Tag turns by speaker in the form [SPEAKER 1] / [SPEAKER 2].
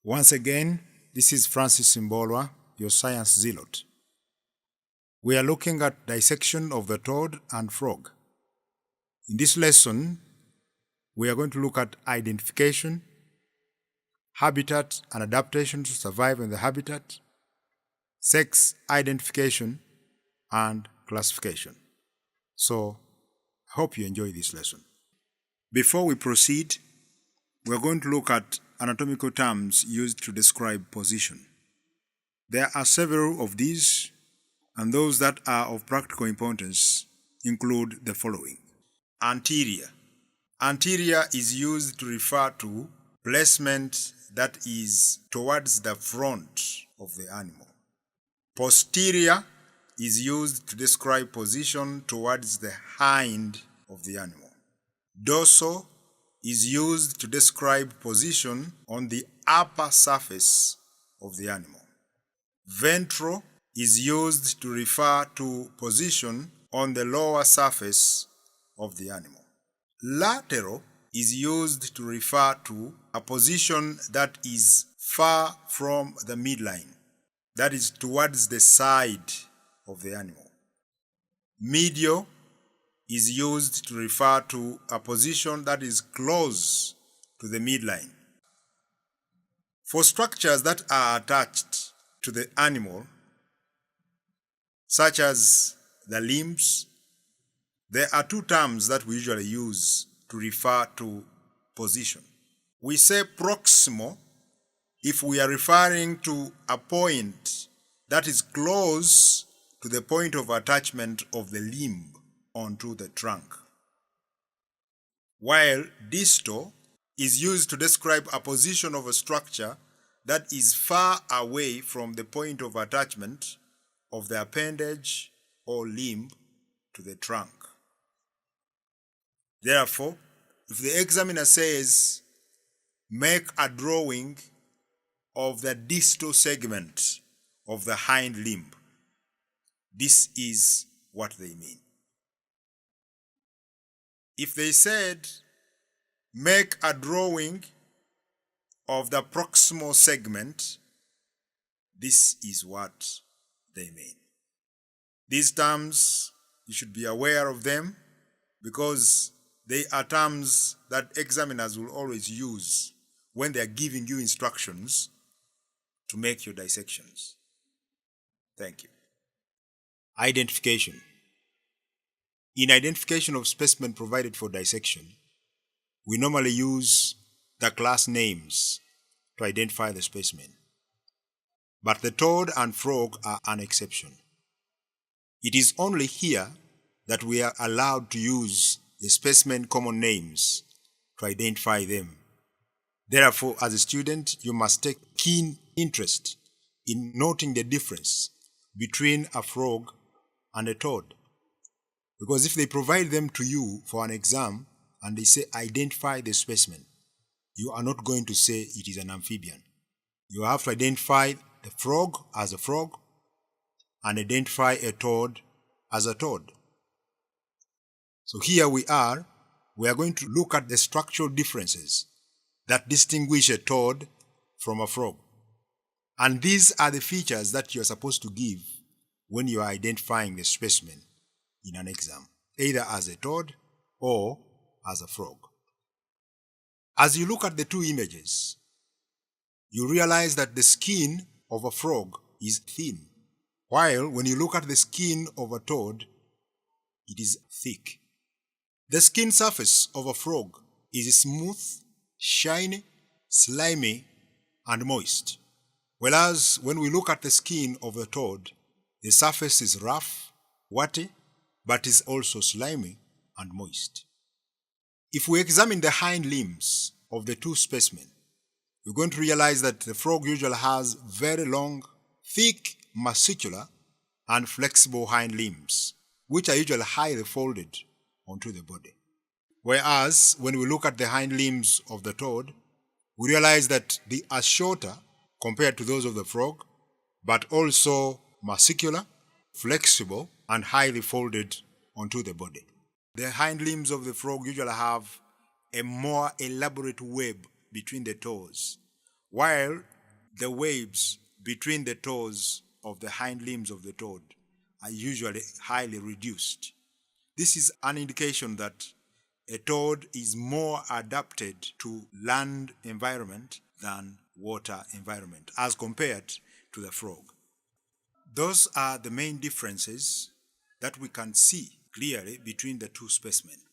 [SPEAKER 1] Once again, this is Francis Mbolwa, your science zealot. We are looking at dissection of the toad and frog. In this lesson, we are going to look at identification, habitat and adaptation to survive in the habitat, sex identification, and classification. So, I hope you enjoy this lesson. Before we proceed, we are going to look at anatomical terms used to describe position. There are several of these, and those that are of practical importance include the following. Anterior. Anterior is used to refer to placement that is towards the front of the animal. Posterior is used to describe position towards the hind of the animal. Dorsal is used to describe position on the upper surface of the animal. Ventral is used to refer to position on the lower surface of the animal. Lateral is used to refer to a position that is far from the midline, that is towards the side of the animal. Medial is used to refer to a position that is close to the midline. For structures that are attached to the animal, such as the limbs, there are two terms that we usually use to refer to position. We say proximal if we are referring to a point that is close to the point of attachment of the limb onto the trunk, while distal is used to describe a position of a structure that is far away from the point of attachment of the appendage or limb to the trunk. Therefore, if the examiner says, make a drawing of the distal segment of the hind limb, this is what they mean. If they said, make a drawing of the proximal segment, this is what they mean. These terms, you should be aware of them because they are terms that examiners will always use when they are giving you instructions to make your dissections. Thank you. Identification. In identification of specimen provided for dissection, we normally use the class names to identify the specimen. But the toad and frog are an exception. It is only here that we are allowed to use the specimen common names to identify them. Therefore, as a student, you must take keen interest in noting the difference between a frog and a toad. Because if they provide them to you for an exam and they say identify the specimen, you are not going to say it is an amphibian. You have to identify the frog as a frog and identify a toad as a toad. So here we are going to look at the structural differences that distinguish a toad from a frog. And these are the features that you are supposed to give when you are identifying the specimen in an exam, either as a toad or as a frog. As you look at the two images, you realize that the skin of a frog is thin, while when you look at the skin of a toad, it is thick. The skin surface of a frog is smooth, shiny, slimy, and moist, whereas when we look at the skin of a toad, the surface is rough, warty, but is also slimy and moist. If we examine the hind limbs of the two specimens, you're going to realize that the frog usually has very long, thick, muscular, and flexible hind limbs, which are usually highly folded onto the body. Whereas when we look at the hind limbs of the toad, we realize that they are shorter compared to those of the frog, but also muscular, flexible, and highly folded onto the body. The hind limbs of the frog usually have a more elaborate web between the toes, while the waves between the toes of the hind limbs of the toad are usually highly reduced. This is an indication that a toad is more adapted to land environment than water environment as compared to the frog. Those are the main differences that we can see clearly between the two specimens.